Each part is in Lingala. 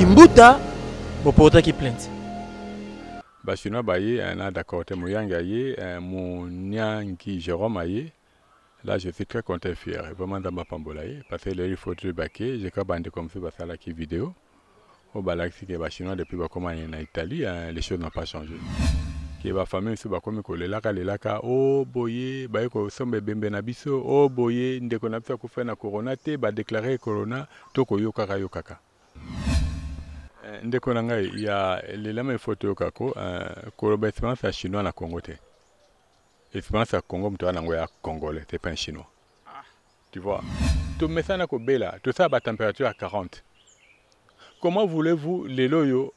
Kimbuta, vous portez qui plainte. Bachinois baye, un d'accord, Mouyanga ye, mon nyangi Jérôme aye. Là, je suis très content et fier. Vraiment dans ma pambolaye. Parce que les photos baquées, j'ai quand bandé comme ça, parce que la vidéo. Au balaxi qui est Bachinois depuis comment en Italie, les choses n'ont pas changé. Qui est ma famille, c'est comme les laka, oh boye, baye ko sombe bembe na biso, oh boye, ndeko na pisa kufena na corona te, ba déclarer corona, toko yokaka yokaka. Ndeko na ngai, il y a les mêmes photos yokako, koloba expérience à chinois na Congo te. Expérience à Congo, mtu anango ya congolais, c'est pas un chinois. Tu vois. Tout mais ça na ko bela, tout ça à température à 40. Comment voulez-vous les loyaux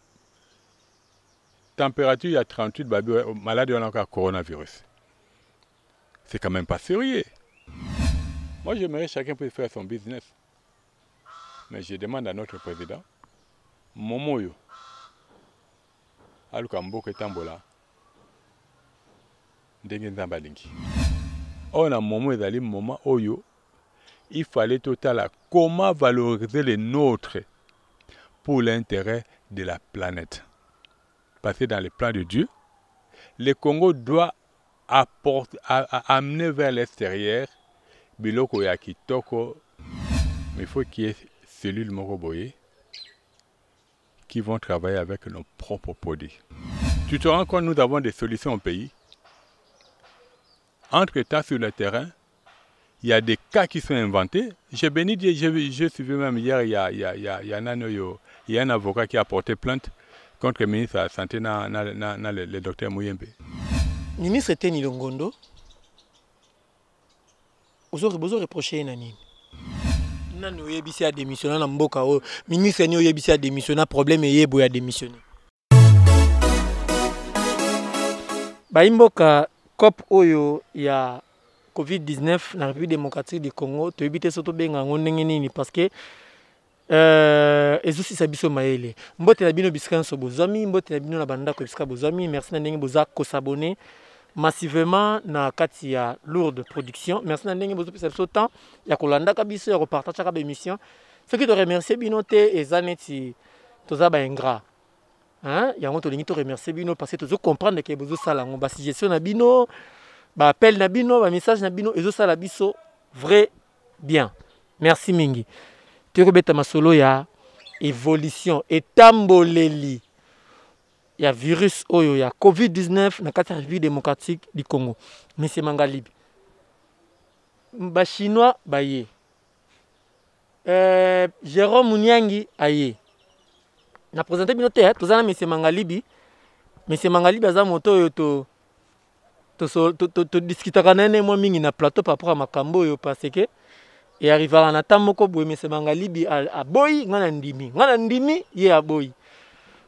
température à 38 malade on a encore coronavirus. C'est quand même pas sérieux. Moi j'aimerais chacun puisse faire son business. Mais je demande à notre président Momoyo aluka mboka tambola ndenge nzamba linki. On a momo ezali moment oyo il fallait total comment valoriser les nôtres pour l'intérêt de la planète. Parce que dans le plan de Dieu, le Congo doit amener vers l'extérieur biloko ya kitoko, mais il faut qu'il y ait cellules moroboye qui vont travailler avec nos propres produits. Tu te rends compte, nous avons des solutions au pays. Entre-temps, sur le terrain, il y a des cas qui sont inventés. J'ai béni Dieu, je suivi même hier, il y a un avocat qui a porté plainte contre le ministre de la Santé, le docteur Mouyembe. Le ministre était Nilongondo. Vous avez reproché Nani. Nani oyebisi a démissionné na mboka o ministre ni oyebisi a démissionné problème yebo ya démissionné. Ba imboka COP oyo ya COVID-19 na République démocratique du Congo to ebité soto benga ndenge nini parce que ezo sisa biso maele mbote na bino bisika nso bozami mbote na bino na banda ko bisika bozami merci na ndenge boza ko s'abonner massivement na kati ya lourde production merci na ndenge bozo pesa biso temps ya kolanda ka biso ya ko partager ka émission ce qui te remercier bino te ezaneti toza ba ingrat hein yango to lingi to remercier bino parce que tozo comprendre que bozo sala ngo ba suggestion na bino ba appel na bino ba message na bino ezo sala biso vrai bien merci mingi. Tokobeta masolo ya évolution etamboleli ya virus oyo ya COVID-19 na kati ya République démocratique du Congo. Monsieur Mangalibi. Ba chinois baye. Jérôme Mouniangi aye. Na présenté binote tozana monsieur Mangalibi. Monsieur Mangalibi aza moto oyo to discutaka nene mo mingi na plateau par rapport à makambo oyo parce que et arrivera na tamoko boy monsieur Mangalibi a boy ngana ndimi ye a boy.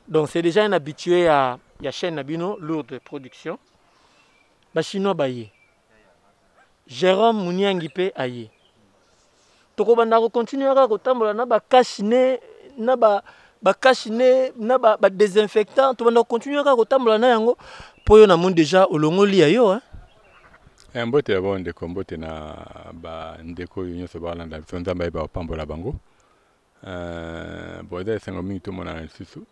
Donc c'est déjà un habitué à ya chaîne nabino lourde production. Ba chinois baye. Jérôme Mouniangi pe aye. Toko banda ko continuer ka kotambola na ba kashine na ba kashine na ba désinfectant to banda ko continuer ka kotambola na yango poyo na monde déjà olongoli ayo hein. Mbote ya bonde kombote na ba ndeko nyonso ba landa nzamba ba pambola bango. Boda sengo mingi to mona nsusu.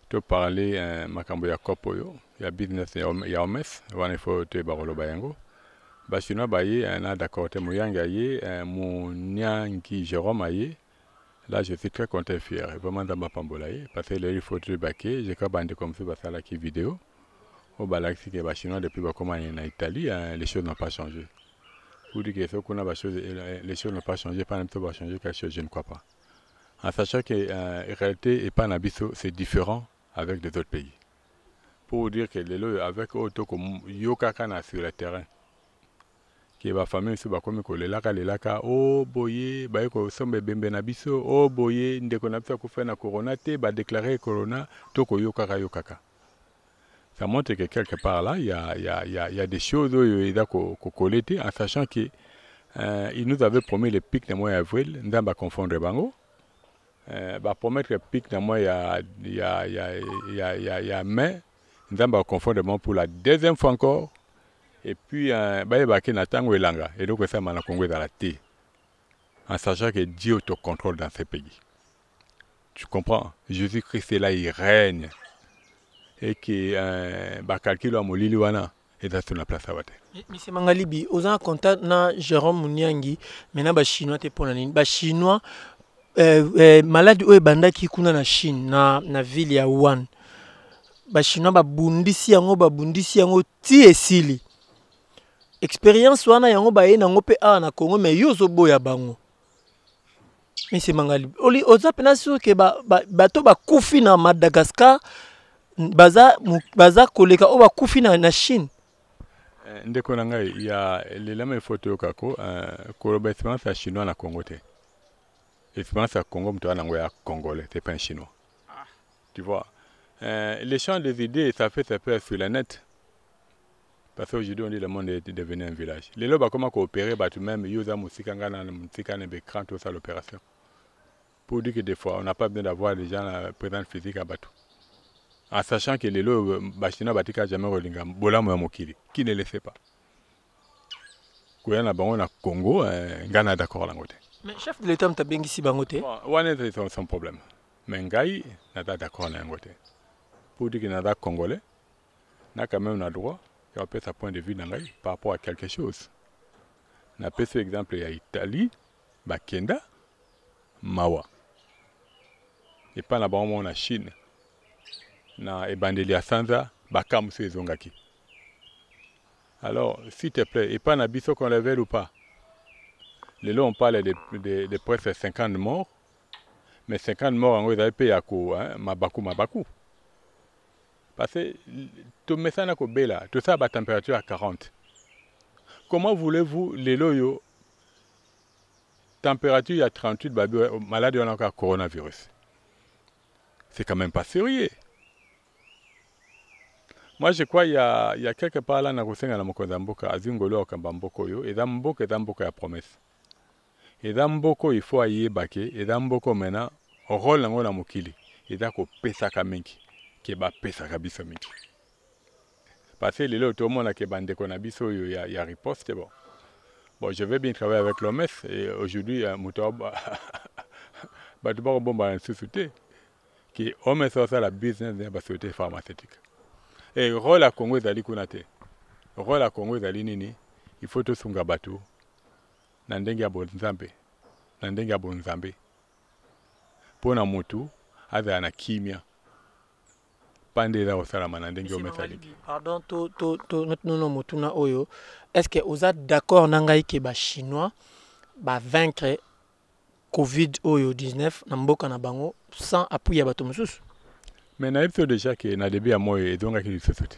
To parler makambo ya kopo yo, ya business ya omes, wana ifo te ba koloba yango. Ba chinois baye na d'accord te Mouyanga ye, mon nyangi Jérôme aye. Là, je suis très content et fier. Vraiment dans ma pambolaye parce que les photos baquées, j'ai quand bandé comme ça parce que la vidéo. Au balaxi qui est chinois depuis comment en Italie, les choses n'ont pas changé. Pour dire que les choses n'ont pas changé, pas même va changer quelque chose, je ne crois pas. En sachant que en réalité, et pas Nabiso, c'est différent avec les autres pays. Pour dire que les lois avec auto comme Yokakana sur le terrain, qui va famille sur comme les laka, oh boye, bah ko sombe bembe nabiso, oh boye, ndeko na pisa kufena na corona te, ba déclarer corona, toko yokaka. Ça montre que quelque part là, il y a des choses où il y a collecté, en sachant qu'il nous avait promis le pic de mois avril, nous allons confondre les bango. Va promettre le pic de mois il y a mai, nous allons confondre les pour la deuxième fois encore. Et puis, il y a Natango et Langa. Et donc, ça m'a Congo dans la thé. En sachant que Dieu te contrôle dans ces pays. Tu comprends? Jésus-Christ est là, il règne. Et que calcul à Molili wana et dans la place à Wate. Monsieur Mangalibi, aux en contact na Jérôme Mouniangi, maintenant ba chinois te pona nini? Ba chinois malade oyo bandaki kuna na Chine na ville ya Wuhan. Ba chinois babundisi yango ti esili. Expérience wana yango ba ye nango pe a na Congo mais yo zo boya bango. Monsieur Mangalibi, oli oza pena sûr que bato ba kufi na Madagascar baza koleka o ba kufi na Chine. Ndeko na ngai il y a l'élément photo kako koloba expérience ya chinois na Congo te. Expérience à Congo mtu ana ngoya congolais, c'est pas un chinois. Tu vois, l'échange des idées ça fait sur la net. Parce qu'aujourd'hui on dit le monde est devenu un village. Les lobes comment coopérer bah tout même user musika ngana musika ne becran tout ça l'opération. Pour dire que des fois on n'a pas besoin d'avoir des gens présents physique à bateau. En sachant que les lots bachina batika jamais relinga bola mo mokili qui ne le fait pas. Koyana bango na Congo ngana d'accord la ngote. Mais chef de l'état mta bengi si bango te. Wana c'est son problème. Mais ngai na d'accord na ngote. Pour dire que na congolais na quand même na droit il peut sa point de vue ngai par rapport à quelque chose. Na peut ce exemple ya Italie bakenda mawa. Et pas na bango na Chine. Na ebandeli ya sanza bakamusu ezongaki. Alors, s'il te plaît, et pas na biso qu'on le veut ou pas. Les lots on parle de presque 50 morts, mais 50 morts en gros ils avaient payé à quoi, hein, mabaku. Parce que tout le message ko bela, tout ça à la température à 40. Comment voulez-vous les lots température à 38 malade on a encore coronavirus. C'est quand même pas sérieux. Moi, je crois qu'il y a quelque part là, dans la Mokozamboka, à Zingolo, à Kambamboko, et dans Mboko, il y a promesse. Et dans Mboko, il faut y baquer, et dans Mboko, maintenant, au rôle dans la Mokili, et dans le Pesaka Minki, qui est Pesaka Bissominki. Parce que les autres, tout le monde qui est bandé qu'on a biso, il y a riposte, bon. Bon, je vais bien travailler avec l'OMS, et aujourd'hui, Moutoba, Batouba Bomba, un sous-souté, qui est OMS, ça, la business de la société pharmaceutique. Et le rôle à Congo est allé kunate. Le rôle à Congo est allé nini. Il faut tout sunga batu. Nandenga bonzambe. Nandenga bonzambe. Pona mutu. Aza na kimia. Pande la osalama nandenga omesaliki. Pardon, notre motuna oyo. Est-ce que vous êtes d'accord nangai ke ba chinois ba vaincre Covid oyo 19 na mboka na bango sans appui ya bato mosusu? Mais na ipso déjà que na début à moi ezongaki lisosute.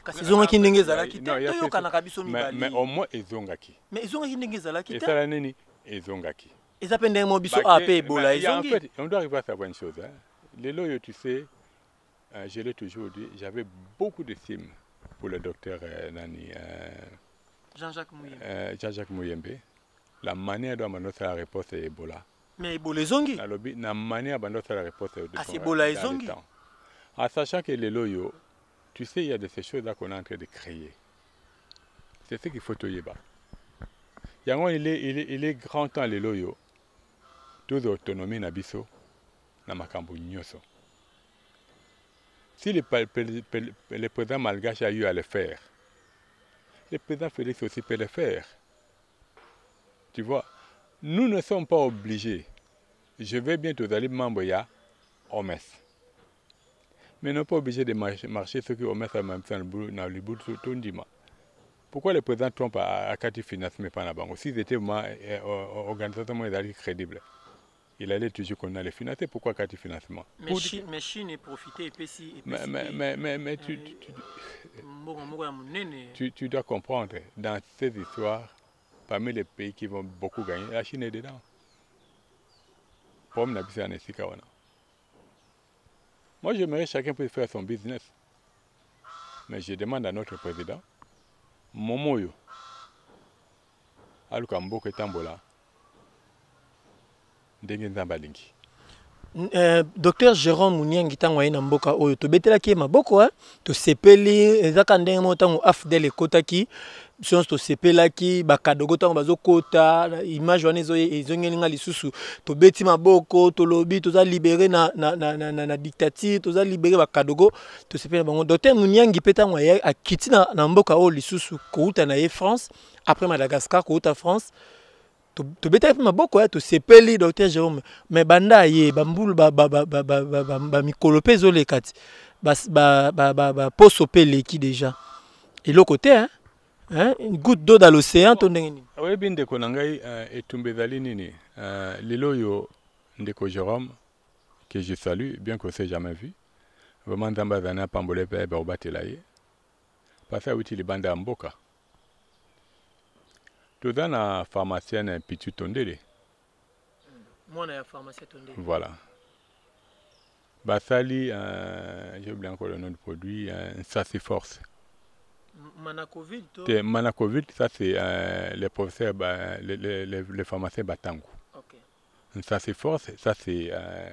Kasi ezongaki ndenge ezalaki te toyokana biso mibali. Mais au moins ezongaki. Mais ezongaki ndenge ezalaki te. Ezala nini ezongaki. Eza pe ndenge mo biso ape ebola ezongi. En fait, on doit arriver à savoir une chose. Les loyaux, tu sais, je l'ai toujours dit, j'avais beaucoup d'estime pour le docteur Nani. Jean-Jacques Mouyembe. La manière dont on a fait la réponse à Ebola. Mais Ebola ezongi. La manière dont on a fait la réponse à Ebola ezongi. En sachant que les loyaux, tu sais, il y a de ces choses-là qu'on est en train de créer. C'est ce qu'il faut te dire. Il est grand temps, les loyaux, toute autonomie nabiso, na makambo nyoso. Si le président malgache a eu à le faire, le président Félix aussi peut le faire. Tu vois, nous ne sommes pas obligés. Je vais bientôt aller membre ya OMS. Mais nous ne sommes pas obligés de marcher ce qui OMS a même fait dans le bout de tout Ndima. Pourquoi le président Trump a qu'à financer mais pas la banque? S'ils étaient organisation crédible, il allait toujours qu'on allait financer. Pourquoi qu'à financement? Mais Chine est profité et puis si. Mais tu dois comprendre, dans ces histoires, parmi les pays qui vont beaucoup gagner, la Chine est dedans. Pour moi, moi, j'aimerais chacun puisse faire son business. Mais je demande à notre président, Momoyo, Aluka Mboke Tambola, Ndenge Nzambalingi. Docteur Jérôme Mouniangi ntango aye na mboka oyo tobetelaki ye maboko tosepeli ezaka ndenge moko ntango afdel ekotaki biso nyonso tosepelaki bakadogo ntango bazokota image wana ezongelinga lisusu tobeti maboko tolobi toza libere na dictature toza libere bakadogo tosepeli na bango. Docteur Mouniangi mpe ntango akiti na mboka oyo lisusu kouta na ye France après Madagascar kouta France tobetaki mpe maboko tosepeli Docteur Jérôme mais banda ye bambulu bamikolo mpe ezoleka ti baposo mpe eleki déjà eloko te une goutte d'eau dans l'océan to ndenge nini oyebi ndeko na ngai etumba ezali nini lelo oyo ndeko Jérôme que je salue bien qu'on s'est jamais vu vraiment nzambe azali apambola mpe baobatela ye parce awuti libanda ya mboka toza na pharmacienne Pichu Tondele. Voilà. Basali, j'ai oublié encore le nom du produit, ça c'est force. Manacoville, ça c'est les professeurs, les pharmaciens Batango. Ça c'est force, ça c'est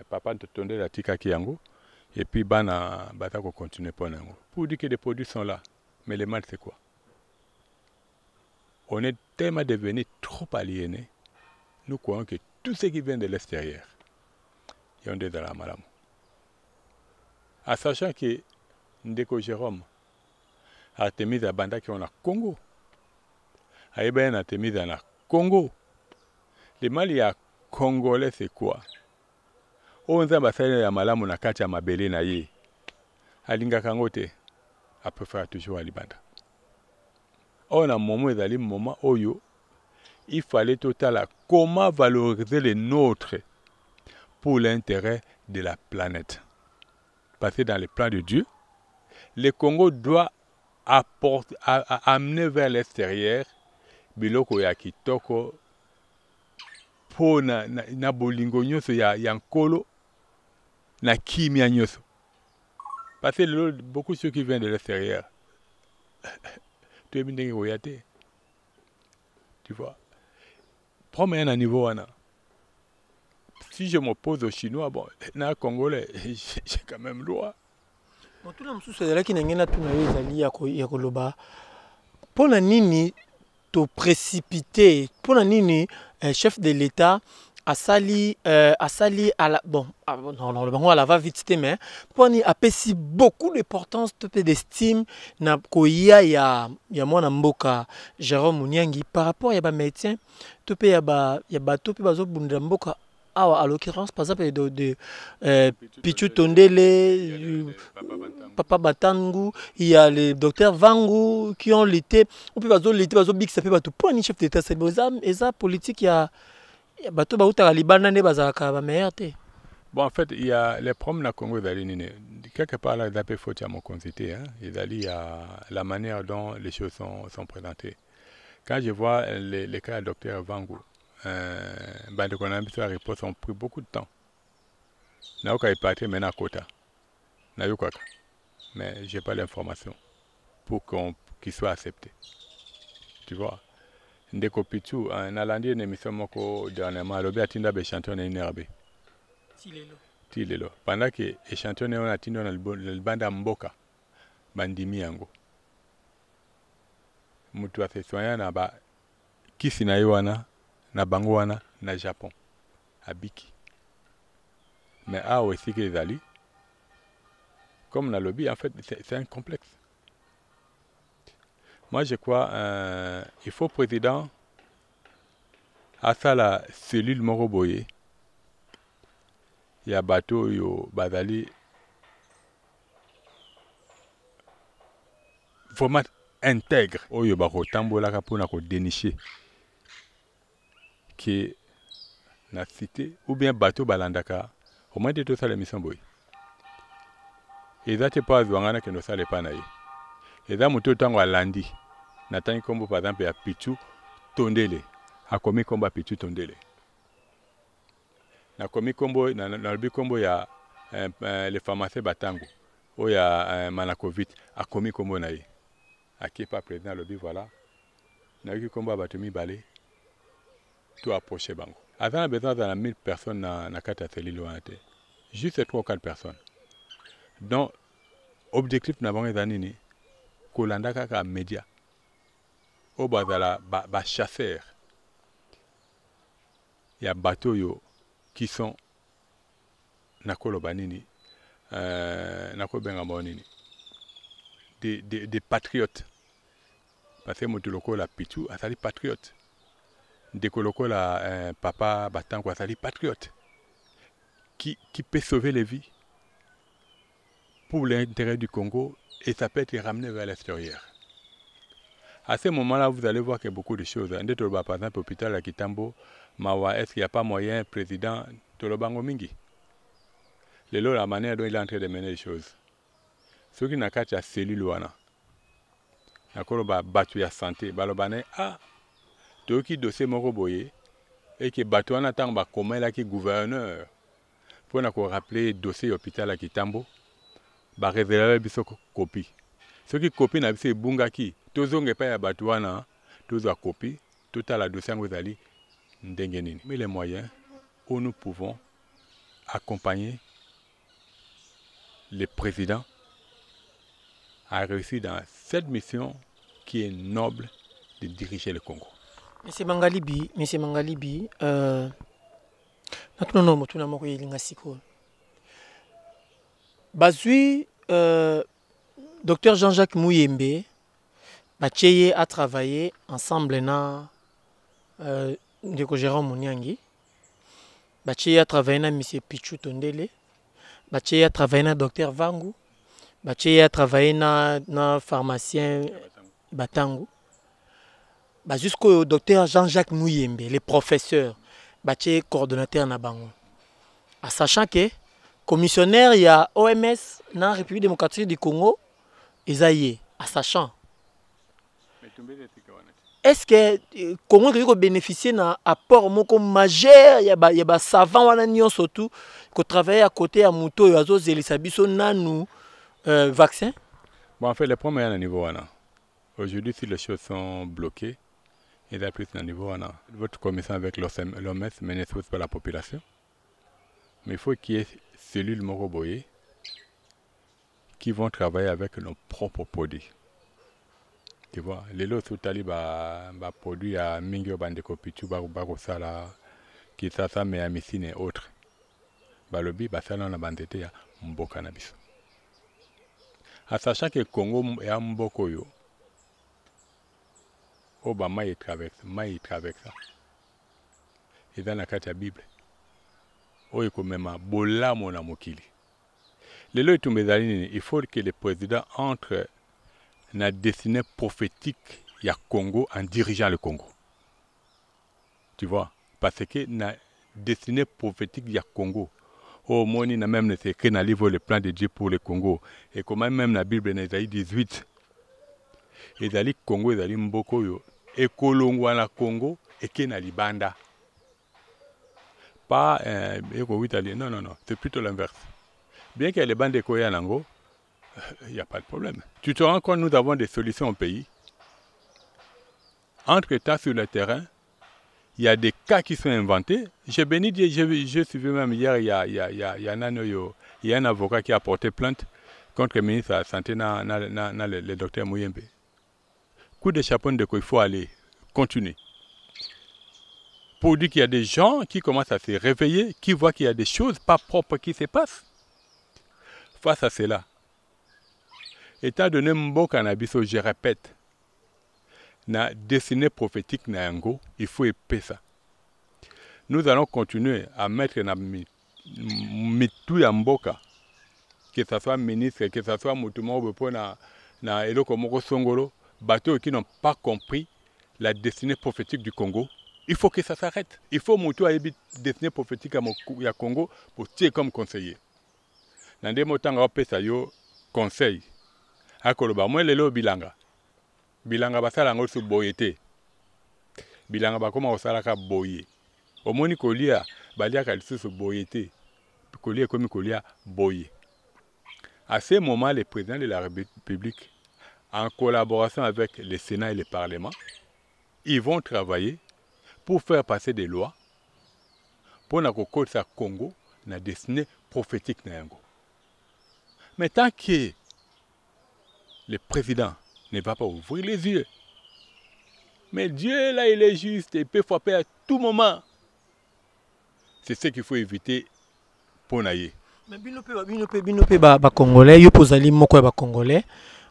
papa de Tondele Tika Kiango. Et puis Bana Batako continue pour nous. Pour dire que les produits sont là, mais le mal c'est quoi? On est tellement devenus trop aliénés. Nous croyons que tout ce qui vient de l'extérieur, il y a des la malam. En sachant que Ndeko Jérôme a été mis à Banda qui on a Congo. Aïben a été mis à Congo. Le mal il y a Congolais c'est quoi? On a basé à malam on a kacha mabele na ye. Alinga kangote a préféré toujours à Libanda. On a un moment où il fallait total comment valoriser les nôtres pour l'intérêt de la planète. Parce que dans le plan de Dieu, le Congo doit amener vers l'extérieur biloko ya kitoko pour na bolingo nyoso ya nkolo na kimia nyoso. Parce que beaucoup de ceux qui viennent de l'extérieur tu vois. Prends-moi un niveau. Si je m'oppose aux Chinois, bon, na Congolais, j'ai quand même le droit. Tout le monde est qui n'a pas pour la nini to précipité pour la nini chef de l'État a sali à la bon non le bango à la va vite mais pour ni apprécie beaucoup d'importance d'estime na koya ya mwana mboka Jérôme Mouniangi par rapport ya ba médecin to pe ya bato pe bazo bunda mboka awa à l'occurrence par exemple de Pichu Tondele Papa Batangu il y a les docteurs Vangu qui ont lutté ou peut bazo big ça peut bato pour ni chef d'état c'est ça politique ya bon, en fait, il y a les problèmes dans le Congo, quelque part là, il faut que mon concité, il y a la manière dont les choses sont présentées. Quand je vois les cas du docteur Vangu, les réponses ont pris beaucoup de temps. Je n'ai pas été maintenant à Kota. Mais je n'ai pas l'information pour qu'il soit accepté. Tu vois? Ndeko Pichu na landi une émission moko dernièrement alobi atinda be chanteur na inerbe tilelo pendant que chanteur na on atinda na banda mboka bandimi yango mutu asesoya na ba kisi na yoana na bango wana na Japon abiki mais aussi que les ali comme na lobby en fait c'est un complexe. Moi, je crois il faut président à ça la cellule Moroboye. Il y a bateau yo bazali vraiment intègre oyo bako tambola ka pona ko dénicher que na cité ou bien bateau balandaka au moins de tout ça l'émission boy. Et ça c'est pas zwangana que no sale pas na ye. Et ça muto tango alandi. Natani kombo par exemple ya Pichu Tondele a commis combat Pichu Tondele na commis combo na le combo ya les pharmaciens Batango ou ya Manacoville a commis combo na ye a qui pas président lobby voilà na qui combat batomi balé tout approcher bango avant besoin de 1000 personnes na kata cellule wanate Juste 3 ou 4 personnes. Donc, objectif n'a pas été kolanda kaka média. Au bazala ba chasseurs. Il y a bateaux qui sont nakolo banini nako benga monini des patriotes. Parce que motuloko la pichu asali patriote. Dekoloko la papa batango asali patriote. Qui peut sauver les vies pour l'intérêt du Congo et ça peut être ramené vers l'extérieur. À ce moment-là, vous allez voir qu'il y a beaucoup de choses. Par exemple, l'hôpital à Kitambo, Mawa, est-ce qu'il n'y a pas moyen, président Tolobango Mingi? La manière dont il est en train de mener les choses. Ceux qui n'ont qu'à la cellule, il y a battu la santé, tout qui dossier Moroboye, et qui battu en attendant comment il est gouverneur. Pour nous rappeler le dossier hôpital à Kitambo, ba réserver biso copie. Ceux qui copient na biso bungaki, tozonge pa ya batuana, tozo copie, tout à la dossier ngozali ndengenini. Mais les moyens où nous pouvons accompagner le président à réussir dans cette mission qui est noble de diriger le Congo. Monsieur Mangalibi, natunono motuna moko yelinga siko. Bazui Dr Jean-Jacques Mouyembe Bacheye a travaillé ensemble na Ndeko Jérôme Mouniangi. Bacheye a travaillé na Monsieur Pichu Tondele. Bacheye a travaillé na Dr Vangu. Bacheye a travaillé na pharmacien Batangu. Jusqu'au Dr Jean-Jacques Mouyembe, le professeur, Bacheye coordonnateur na bango. En sachant que commissionnaire, il y a OMS dans la République démocratique du Congo, Isaïe, en sachant. Est-ce que le Congo peut bénéficier d'un apport majeur? Il y a des savants surtout qui travaillent à côté à Mouto et à Zélisabiso nanou vaccin. Bon, en fait, le premier est à niveau. Aujourd'hui, si les choses sont bloquées, il y a plus à niveau. Votre commission avec l'OMS menée par la population. Mais il faut qu'il y ait cellules Moroboye qui vont travailler avec nos propres produits. Tu vois, les lots sous Taliba produits à Mingyo Bandeko Pichu, Barosala, qui ça, mais à Messine et autres. Balobi, Basala, la bandete à Mbokanabis. En sachant que le Congo est un Mbokoyo, Obama il traverse ça. Et dans la carte de la Bible, il faut que le président entre dans la destinée prophétique du Congo en dirigeant le Congo. Tu vois, parce que la destinée prophétique du Congo, au monde n'a même écrit dans le livre le plan de Dieu pour le Congo. Et comment même la Bible dans Isaïe 18, Ezali Congo, Ezali Mbokoyo, et Kolongwa na Congo, et Kena Libanda. Pas non, c'est plutôt l'inverse. Bien qu'il y ait les bandes de Koya Nango, il n'y a pas de problème. Tu te rends compte, nous avons des solutions au pays. Entre-temps, sur le terrain, il y a des cas qui sont inventés. J'ai béni Dieu, je suis vu même hier, il y a un avocat qui a porté plainte contre le ministre de la Santé, le docteur Mouyembe. Coup de chapeau de quoi il faut aller continuer. Pour dire qu'il y a des gens qui commencent à se réveiller, qui voient qu'il y a des choses pas propres qui se passent. Face à cela, étant donné mon cannabis, je répète, la destinée prophétique Nayango, il faut épaisser ça. Nous allons continuer à mettre na mitou ya mboka, que ce soit ministre, que ce soit Moutouma ou na Eloko Moko Songolo, bateaux qui n'ont pas compris la destinée prophétique du Congo. Il faut que ça s'arrête. Il faut Moutou à la destinée prophétique à Congo pour tirer comme conseiller. Dans des mots, on a yo conseil. À Koloba, moi, le bilanga. Bilanga basala ngo su boyete. Bilanga bakoma osala ka boye. Omoni kolia balia ka su boyete. Kolia comme kolia boye. À ce moment, le président de la République, en collaboration avec le Sénat et le Parlement, ils vont travailler pour faire passer des lois pour que le Congo na destinée prophétique. Mais tant que le président ne va pas ouvrir les yeux, mais Dieu, là, il est juste, il peut frapper à tout moment. C'est ce qu'il faut éviter pour naïe. Mais bino pe ba congolais, yo pozali moko ya ba congolais,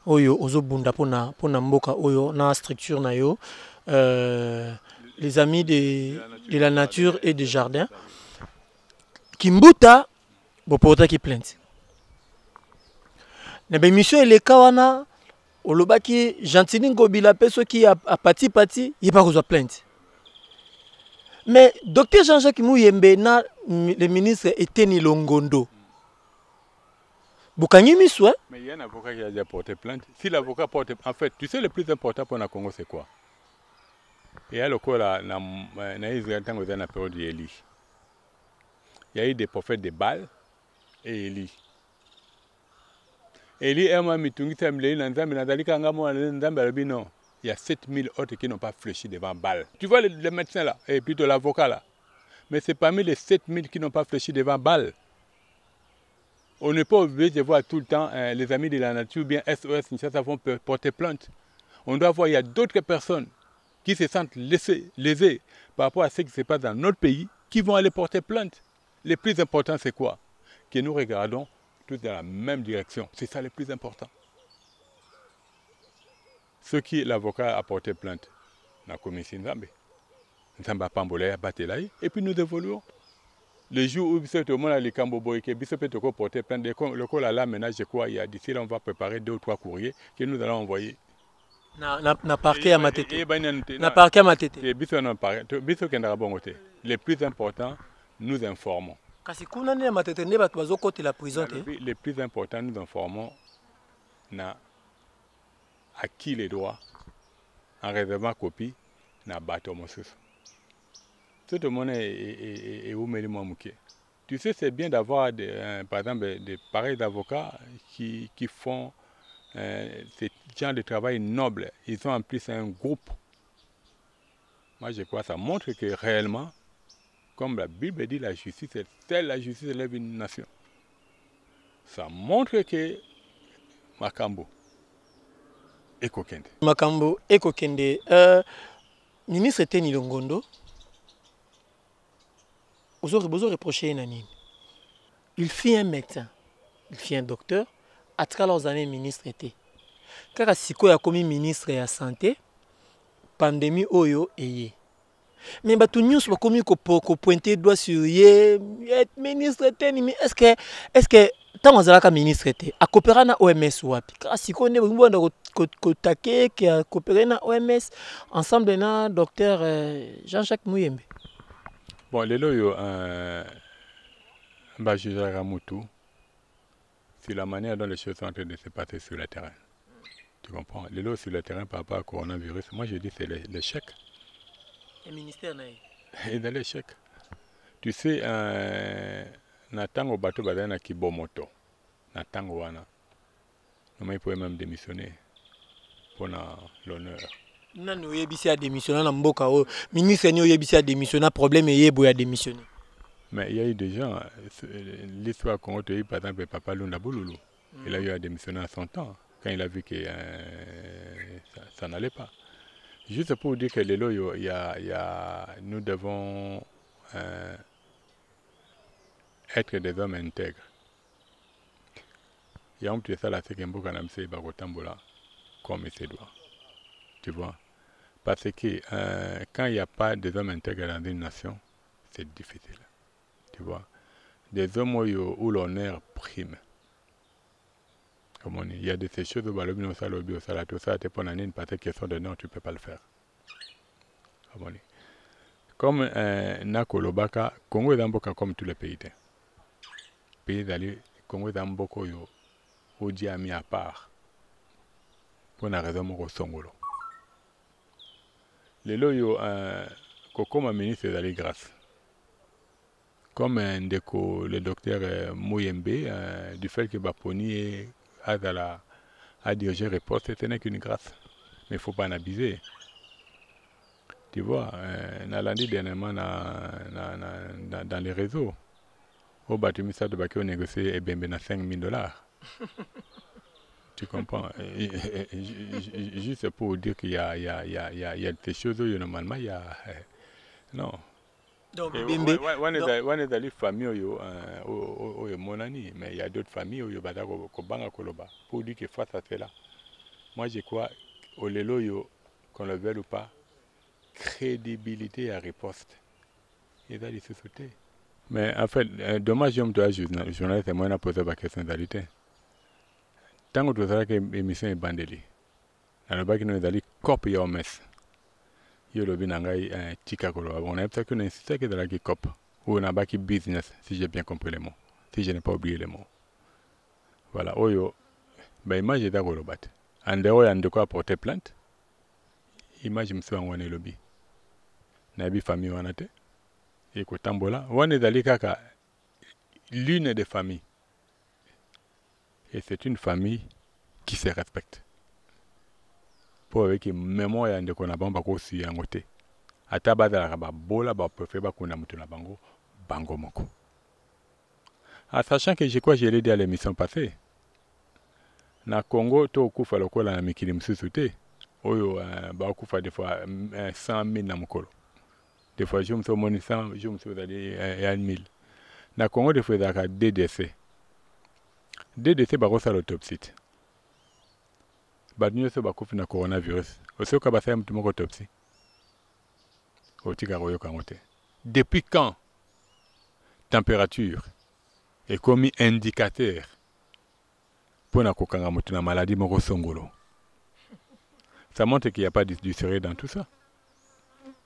oyo ozobunda pona mboka oyo na structure na yo, les amis de la nature et des jardins. Kimbuta bopota ki plainte. Na be mission eleka wana olobaki Gentili Ngobila pe soki a pati yepa kozwa plainte. Mais docteur Jean-Jacques Muyembe na le ministre Eteni Longondo. Bukangi miso, hein? Mais il y a un avocat qui a déjà porté plainte. Si l'avocat porte... En fait, tu sais le plus important pour le Congo, c'est quoi? Il y a le cas là, dans Israël, dans la période d'Élie. Il y a eu des prophètes de Baal et Élie. Élie est moi, il y a 7000 autres qui n'ont pas fléchi devant Baal. Tu vois les médecins là, et plutôt l'avocat là. Mais c'est parmi les 7000 qui n'ont pas fléchi devant Baal. On n'est pas obligé de voir tout le temps les amis de la nature, bien SOS, Kinshasa vont porter plainte. On doit voir, il y a d'autres personnes qui se sentent lésées par rapport à ce qui se passe dans notre pays, qui vont aller porter plainte. Le plus important, c'est quoi? Que nous regardons tous dans la même direction. C'est ça le plus important. Ce qui l'avocat a porté plainte, la commission Nzambe. Nzambe a pambolé, a battu là, et puis nous évoluons. Le jour où tout le monde a les Camboboy, que Bissot peut porter plainte, le col à la ménage, je crois, il y a d'ici là, on va préparer 2 ou 3 courriers que nous allons envoyer. Na parquet à Matete. Na parquet à Matete. Le plus important, nous informons. Kasi kuna ne Matete ne bat bazo côté la prison. Le plus important, nous informons na à qui les droits en réservant copie na bateau mosus. Tout le monde est où mais tu sais, c'est bien d'avoir par exemple des pareils avocats qui font ce genre de travail noble. Ils sont en plus un groupe. Moi, je crois que ça montre que réellement, comme la Bible dit, la justice, telle la justice élève une nation. Ça montre que Makambo est Kokende. Makambo est Kokende. Ministre Eteni Longondo, vous reprochez Nanine. Il fit un médecin, il fit un docteur, à travers les années ministre était. Car si quoi a commis ministre de la santé, pandémie oyo eye. Mais batou news ba commis ko pointer doigt sur ye ministre Eteni, mais est-ce que tant que ministre était à coopérer na OMS wapi? Car si quoi ne bonda ko take qui a coopéré na OMS ensemble na docteur Jean-Jacques Muyembe. Bon, les loyaux, je Ramutu, c'est la manière dont les choses sont en train de se passer sur le terrain. Tu comprends? Les lots sur le terrain par rapport au coronavirus, moi je dis c'est l'échec. Le ministère n'a et dans l'échec. Tu sais, Natango bateau badana qui bomoto, Natango wana, il pouvait même démissionner pour l'honneur. Nan oyebisi a démissionné na mboka o ministre ni oyebisi a démissionné problème yebo ya démissionné. Mais il y a eu des gens, l'histoire qu'on a eu par exemple Papa Lunda Bouloulou, il a eu à démissionner à son temps quand il a vu que ça n'allait pas. Juste pour dire que les loyaux, nous devons être des hommes intègres. Il y a un petit ça là, c'est qu'un beau canam c'est bagotambola comme il se doit. Tu vois? Parce que quand il n'y a pas des hommes intègres dans une nation, c'est difficile. Tu vois? Des hommes où l'honneur prime. Comme on dit, il y a de ces choses où tout ça, tu peux en une parce que question de non, tu ne peux pas le faire. Comme on dit. Comme Nakolobaka, Congo est un peu comme tous les pays. Pays d'aller, Congo est un peu où Dieu a mis à part. Pour une raison, au Songolo. Les loyaux, comme ministre d'aller grâce. Comme le docteur Muyembe, du fait que Baponi a dirigé Report, ce n'est qu'une grâce. Mais il ne faut pas en abuser. Tu vois, on a dit dernièrement dans les réseaux, Au bâtiment, ça de on négocier et bien 5 000 $. Tu comprends? Juste pour dire qu'il y a des choses où normalement il y a. Non. Donc, One est allé famille au Monani, mais il y a d'autres familles où il y a Kobanga Koloba. Pour dire que face à cela, moi je crois au Lelo, qu'on le veuille ou pas, crédibilité à riposte. Il a dit sauter. Mais en fait, dommage, je me dois journaliste et moi, on a posé la question d'alité. Tant que tu as une émission est bandeli, dans le bac, nous avons dit cop et omes. Il y a le binangai Chicago. On a peut-être qu'une insistance qui est de la cop. Ou on a bac business, si j'ai bien compris les mots. Si je n'ai pas oublié les mots. Voilà. Oyo, ben, image est d'accord le bat. En dehors, il y a de quoi porter plainte. Image, je me suis envoyé le lobby. Nabi famille, on a été. Et que Tambola, on est allé kaka l'une des familles. Et c'est une famille qui se respecte. Pour avec une mémoire yande qu'on a bon bako si yangote. Ataba da raba bola ba préféré ba kuna mutuna bango bango moko. En sachant que je l'ai dit à l'émission passée. Na Congo to kufa lokola na mikili msusu te. Oyo ba kufa des fois 100 000 na mukolo. Des fois je me suis moni 100, je me suis allé 1 000. Na Congo des fois il y a des décès. Des décès ba rosa l'autopsie. Badnyo so bakufi na coronavirus. Osoka basaya mtu moko autopsie. Otika royo kangote. Depuis quand température est comme indicateur pour na kokanga mutu na maladie moko songolo? Ça montre qu'il n'y a pas du sérieux dans tout ça.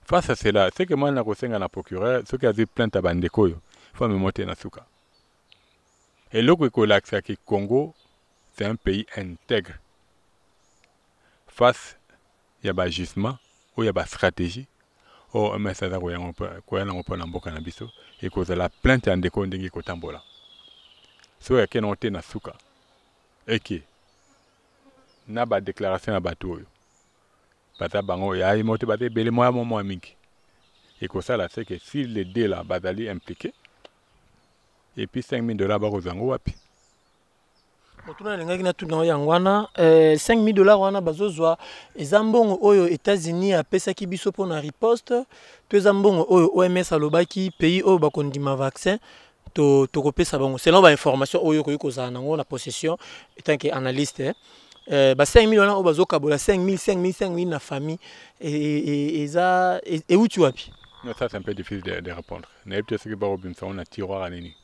Face à cela, c'est que moi na kosenga na procureur, ce qui a dit plainte à bandekoyo, il faut me monter na suka. Et l'autre c'est que Congo, c'est un pays intègre. Face, il y a un jugement, ou il y a une stratégie, ou un message qui est un peu de et que la plainte en déco de Kotambola. So, il y a un noté na suka. Et qui n'a pas de déclaration à bateau. Parce que il y a un moté bateau, il y a un moment mingi. Et que ça, c'est que si les deux là, bazali impliqués, et puis 5 000 $, bazango wapi. Motuna lengaki na tuna yangwana 5 000 $ wana bazozwa ezambongo oyo États-Unis apesaki biso pona riposte to ezambongo oyo OMS alobaki pays oyo bakondima vaccin to kopesa bango selon ba information oyo koyi kozala nango na possession étant que analyste ba 5 000 $ oyo bazokabola 5 000 na famille et eza et où tu wapi? Non, ça c'est un peu difficile de répondre. N'est peut-être que Barobinson on a tiroir à nini.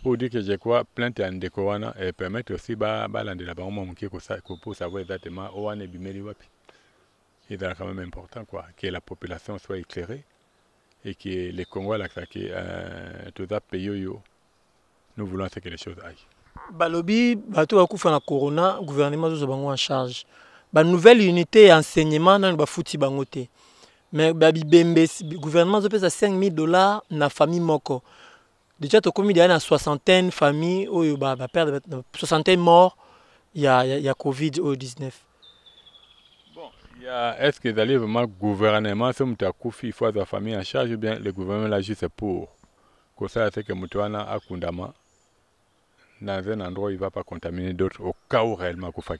Pour dire que je crois plainte en décowana et permettre aussi balande la banque qui pour savoir exactement où on est bimeli wapi. C'est quand même important quoi que la population soit éclairée et que les Congolais là que tout ça pays nous voulons que les choses aillent. Balobi bato bakufa na corona gouvernement zo bango en charge. Ba nouvelle unité enseignement na ba futi bango te. Mais babi bembe gouvernement zo pesa 5 000 $ na famille moko. Déjà, tu as commis une soixantaine de familles, perdre 60 morts, il y a Covid-19. Bon, est-ce que d'aller vraiment gouvernement, si tu as il faut la famille en charge, ou bien le gouvernement là juste pour que ça, c'est que Moutouana a Kundama, dans un endroit où il ne va pas contaminer d'autres, au cas où réellement il faut.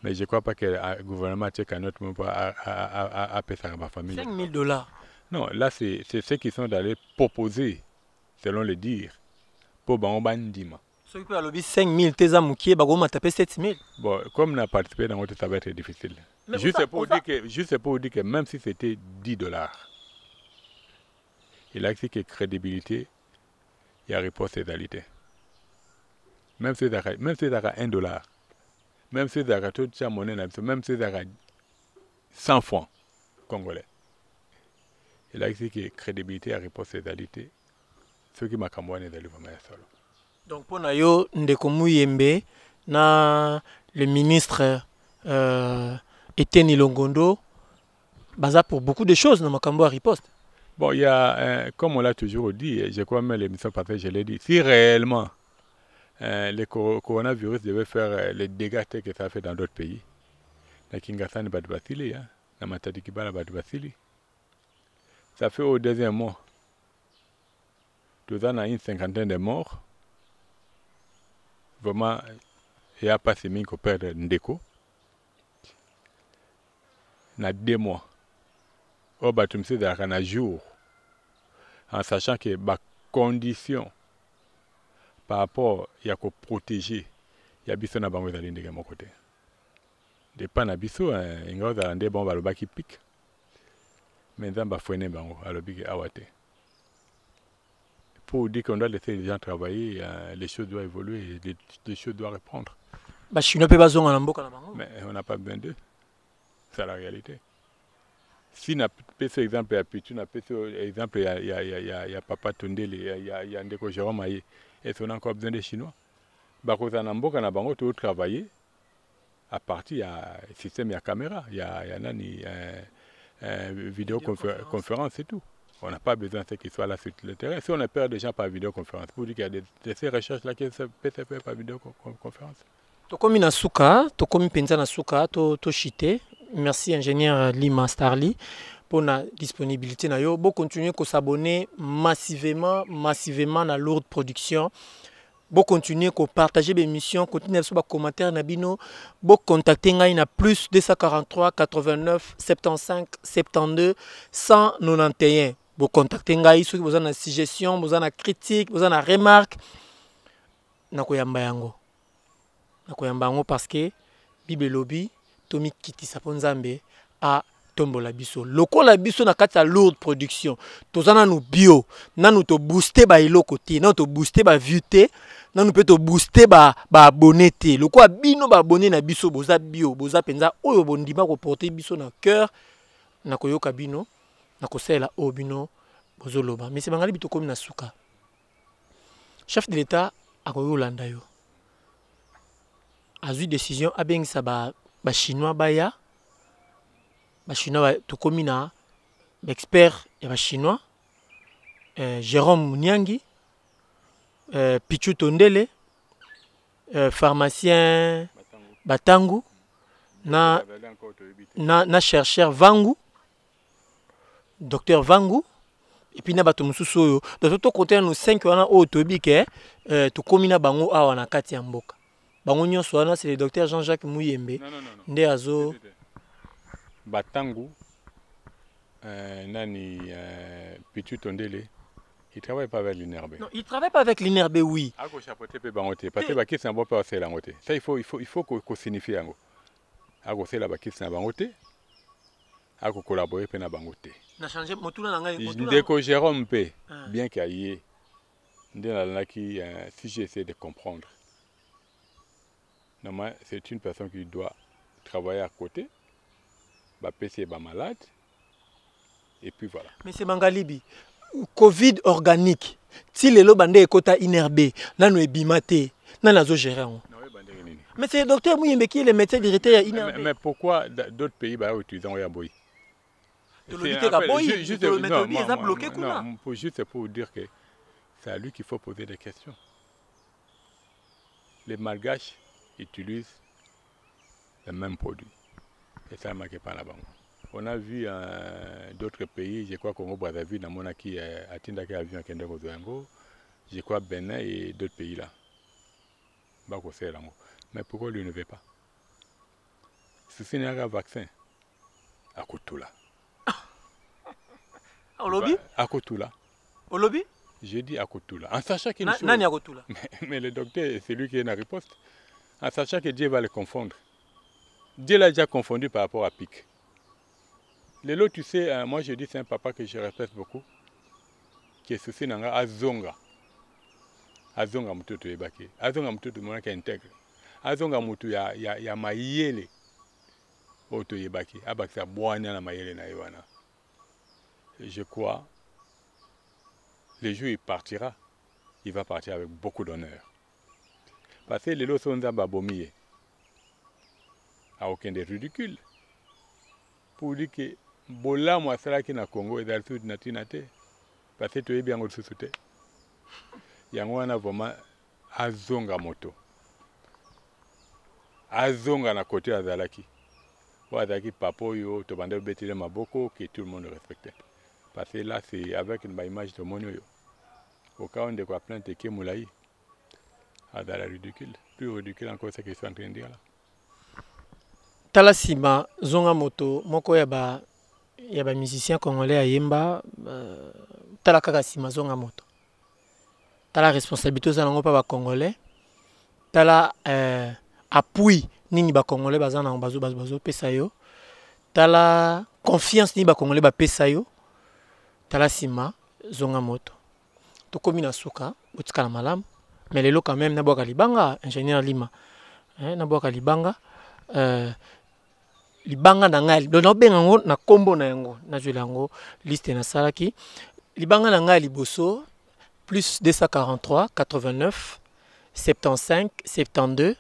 Mais je ne crois pas que le gouvernement tchèque à notre moment a payé ça à ma famille. 5 000 $. Non, là, c'est ceux qui sont allés proposer. Selon le dire, pour Bandima. Ceux qui ont 5 000, tes amoukiers, ils tapé 7 000. Bon, comme on a participé dans votre, ça va être difficile. Juste pour dire que même si c'était 10 $, il a dit que crédibilité, il y a réponse égalité. Même si tu as 1 $, même si tu as toute sa monnaie, même si tu as 100 francs congolais, il a dit que crédibilité, il y a réponse égalité. Ceux qui m'ont camoué dans le solo. Donc pour nous, Ndeko Muyembe, na le ministre Etienne Longondo, basa pour beaucoup de choses dans Makambo à riposte. Bon, il y a, comme on l'a toujours dit, je crois même l'émission passée, je l'ai dit, si réellement le coronavirus devait faire les dégâts que ça a fait dans d'autres pays, na Kinshasa ne bat de Basili, na Matadikiba ne bat de Basili, ça fait au deuxième mois. Tout ça, on a une cinquantaine de morts. Vraiment, il n'y a pas si mine qu'on perd Ndeko. On a 2 mois. Au bâtiment, c'est un jour. En sachant que les conditions par rapport à ce protéger, il y a besoin de mon côté. De pas na biso ingawa za nde bon balobaki pic mais nzamba fouene bango alobiki awate pour dire qu'on doit laisser les gens travailler, les choses doivent évoluer, les choses doivent reprendre. Bah chinois pe bazonga na mboka na bango. Mais on n'a pas besoin d'eux. C'est la réalité. Si na pese exemple ya Pichu, na pese exemple ya Papa Tondele, ya Ndeko Jérôme Aye, est-ce qu'on a encore besoin des Chinois? Bah quand on a mboka na bango tout travailler à partir du système, il y a caméra, il y a nani vidéoconférence et tout. On n'a pas besoin de ce qu'ils soient là sur le terrain. Si on a peur des gens par vidéoconférence, pour dire qu'il y a ces recherches-là qui peuvent se faire par vidéoconférence. Tokomi na suka, tokomi penza na suka, to chité. Merci ingénieur Lima Starly pour la disponibilité na yo. Bon continuer à s'abonner massivement à Lourde Production. Bon continuer à partager mes émissions, continuer à faire des commentaires na bino. Bon contacter ngai na plus 243 89 75 72 191. Bon contacter ngai si vous avez une suggestion, vous avez une critique, vous avez une remarque. Nakoyamba yango. Nakoyamba yango parce que Bible lobby Tomi Kiti Saponzambe a tombola biso. Lokola biso na kati ya Lourde Production. Tozana no bio, nanu to booster ba iloko te, nanu to booster ba view te, nanu pe to booster ba abonné te. Lokola bino ba abonné na biso boza bio, boza penza oyo bondima ko porter biso na cœur na koyoka bino, na kosela o bino bozoloba. Mais c'est bangali bito komi na suka. Chef de l'État a koyolanda yo. A eu décision abengisa ba chinois baya chinois to komina expert ya ba chinois Jérôme Muniangi Pichu Tondele pharmacien Batangu na chercheur Vangu docteur Vangu et puis na bato mususu oyo dans tout côté nous 5 wana o tobike to komina bango awa na kati ya mboka. Bango nyonso wana c'est le docteur Jean-Jacques Mouyembe. Nde azo Batangu nani Pichu Tondele, il travaille pas avec l'INRB. Non, il travaille pas avec l'INRB, oui. A ko chapeauter pe bangote parce que ba kisi na bo pa c'est la ngote. Ça il faut qu'on signifie yango. A ko c'est la ba kisi na bangote. A ko collaborer pe na bangote. Na changer motuna na ngai motuna. Ndeko Jérôme pe bien qu'il y ait ndela qui si j'essaie de comprendre. Normalement, c'est une personne qui doit travailler à côté, va PC va malade, et puis voilà. Mais c'est Mangalibi, Covid organique, si les lobandé est kota inerbe, nano e bimate, nana zo gérer. Mais c'est le docteur Mouyembe qui est le médecin directeur inerbe. Mais pourquoi d'autres pays va utiliser un yaboui? Juste pour dire que c'est à lui qu'il faut poser des questions. Les Malgaches utilisent les mêmes produits. Et ça ne marque pas là-bas. On a vu d'autres pays, je crois Congo Brazzaville, dans mon qui a Tindaki avion à Kende Kozoango, je crois Bénin et d'autres pays là. Mais pourquoi lui ne veut pas? Si ce n'est un vaccin, à Koutoula. Au lobby? À Koutoula. Au lobby? J'ai dit à Koutoula. En sachant qu'il mais le docteur, c'est lui qui est dans la riposte. En sachant que Dieu va le confondre. Dieu l'a déjà confondu par rapport à Pic. Les lots, tu sais, moi je dis, c'est un papa que je respecte beaucoup, qui est souci nanga Azonga. Azonga mutu tu ebaki. Azonga mutu tu mona qui intègre. Azonga mutu ya mayele. Oto ebaki. Abaki sa boanya na mayele na yoana. Je crois, le jour où il partira, il va partir avec beaucoup d'honneur. Parce que les lots sont babomie. À aucun des ridicules. Pour dire que Bola moi ça qui na Congo et dans le sud natinate. Parce que tu es bien au sous-souté. Yango wana vraiment azonga moto. Azonga na côté azalaki. Ou azalaki papo yo to bande betile maboko que tout le monde respectait. Parce que là c'est avec une image de monio yo. Au cas où on découvre plein de qui moulaï. Ah, dans la ridicule. Plus ridicule encore ce qu'ils sont en train de dire là. Tala sima zonga moto moko ya ba musicien congolais ayemba tala kaka sima zonga moto. Tala responsabilité za nango pa ba congolais. Tala appui nini ba congolais baza na bazo pesa yo. Tala confiance ni ba congolais ba pesa yo. Tala sima zonga moto. Tokomi na suka otika na malamu. Mais lelo quand même na boka libanga ingénieur Lima. Na boka libanga libanga na ngai do no benga ngo na kombo na yango na jwe lango liste na salaki libanga na ngai liboso plus 243 89 75 72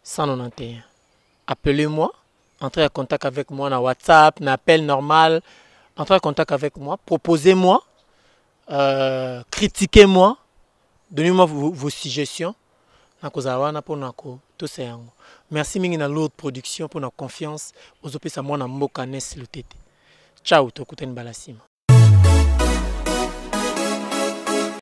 191. Appelez-moi, entrez en contact avec moi na WhatsApp, na appel normal, entrez en contact avec moi, proposez-moi, critiquez-moi, donnez-moi vos suggestions. Merci mingi na Lourdes Production pour la confiance aux opérations na mboka nes le tete. Ciao, tokuten balasima.